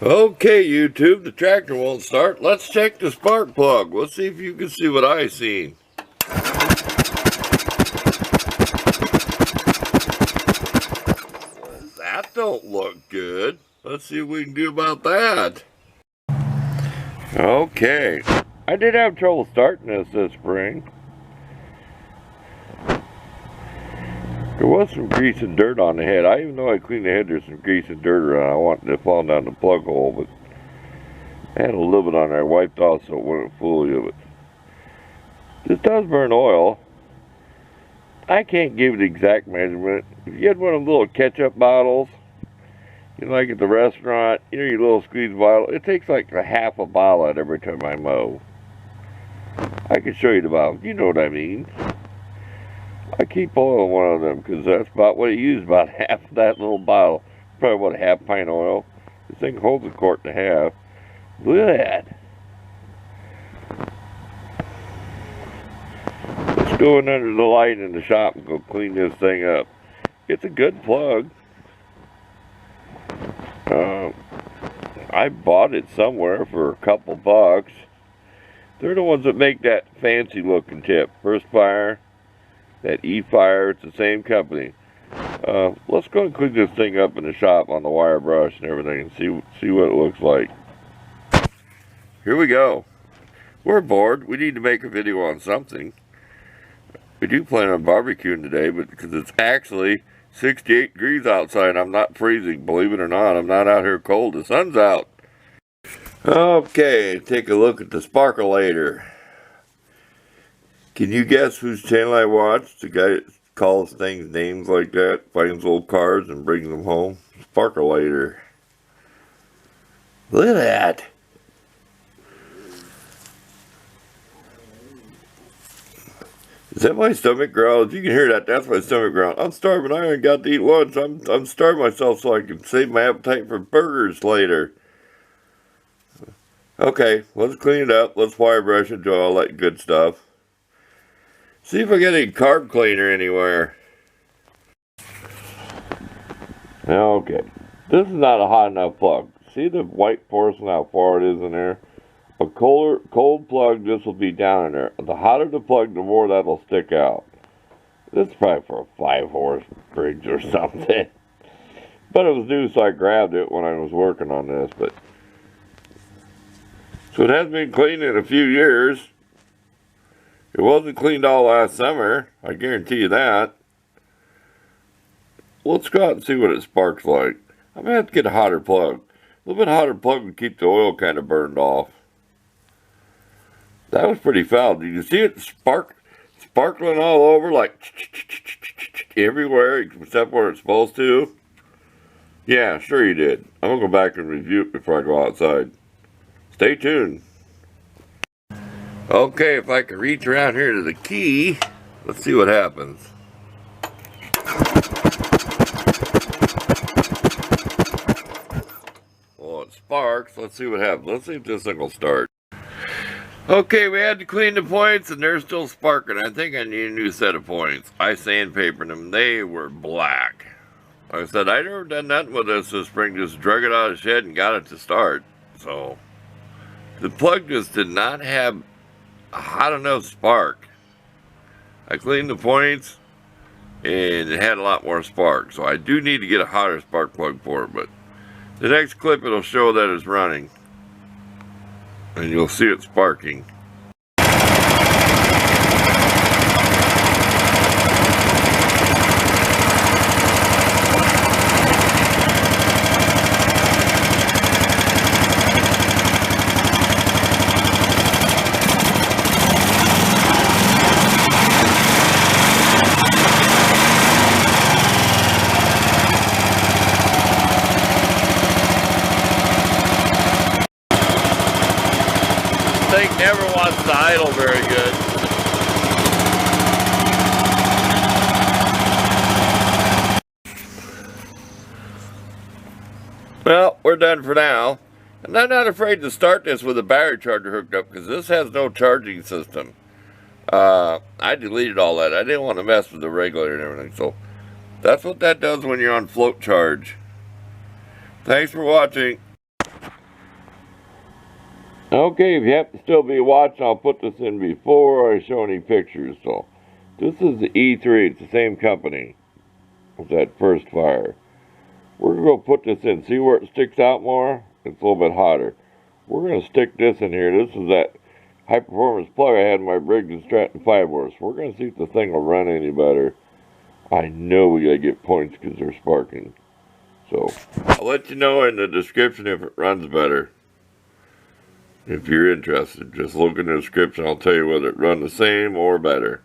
Okay, YouTube, the tractor won't start. Let's check the spark plug. Let's see if you can see what I see. Well, that don't look good. Let's see what we can do about that. Okay, I did have trouble starting this spring. There was some grease and dirt on the head. I even though I cleaned the head, there's some grease and dirt around. I wanted to fall down the plug hole, but I had a little bit on there. I wiped off so it wouldn't fool you, but this does burn oil. I can't give the exact measurement. If you had one of them little ketchup bottles, you know, like at the restaurant, you know, your little squeeze bottle, it takes like a half a bottle out every time I mow. I can show you the bottle. You know what I mean. I keep oil in one of them because that's about what I use, about half of that little bottle. Probably what, a half pint of oil. This thing holds a quart and a half. Look at that. Let's go in under the light in the shop and go clean this thing up. It's a good plug. I bought it somewhere for a couple bucks. They're the ones that make that fancy looking tip. First Fire, that E-Fire, it's the same company. Let's go and clean this thing up in the shop on the wire brush and everything and see what it looks like. Here we go. We're bored. We need to make a video on something. We do plan on barbecuing today, but because it's actually 68 degrees outside, I'm not freezing, believe it or not. I'm not out here cold. The sun's out. Okay, take a look at the Sparkulator. Can you guess whose channel I watched? The guy that calls things names like that, finds old cars and brings them home. Sparkulator. Look at that. Is that my stomach growl? If you can hear that, that's my stomach growl. I'm starving. I haven't got to eat lunch. I'm starving myself so I can save my appetite for burgers later. Okay, let's clean it up. Let's wire brush and do all that good stuff. See if I get any carb cleaner anywhere. Okay, this is not a hot enough plug. See the white porcelain, how far it is in there? A cold plug, this will be down in there. The hotter the plug, the more that'll stick out. This is probably for a 5-horse bridge or something. But it was new, so I grabbed it when I was working on this. But so it hasn't been cleaned in a few years. It wasn't cleaned all last summer, I guarantee you that. Let's go out and see what it sparks like. I'm going to have to get a hotter plug. A little bit hotter plug would keep the oil kind of burned off. That was pretty foul. Did you see it sparkling all over, like everywhere except where it's supposed to? Yeah, sure you did. I'm going to go back and review it before I go outside. Stay tuned. Okay, if I can reach around here to the key, let's see what happens. Well, it sparks. Let's see what happens. Let's see if this thing will start. Okay, we had to clean the points and they're still sparking. I think I need a new set of points. I sandpapered them. They were black. Like I said, I never done nothing with this spring. Just drug it out of the shed and got it to start. So, the plug just did not have a hot enough spark. I cleaned the points and it had a lot more spark. So I do need to get a hotter spark plug for it. But the next clip it'll show that it's running. And you'll see it sparking. Thing never wants to idle very good. Well, we're done for now. And I'm not afraid to start this with a battery charger hooked up because this has no charging system. I deleted all that. I didn't want to mess with the regulator and everything. So that's what that does when you're on float charge. Thanks for watching. Okay, if you have to still be watching, I'll put this in before I show any pictures. So, this is the E3. It's the same company as that first fire. We're going to go put this in. See where it sticks out more? It's a little bit hotter. We're going to stick this in here. This is that high performance plug I had in my Briggs & Stratton 5-horse. We're going to see if the thing will run any better. I know we got to get points because they're sparking. So, I'll let you know in the description if it runs better. If you're interested, just look in the description. I'll tell you whether it runs the same or better.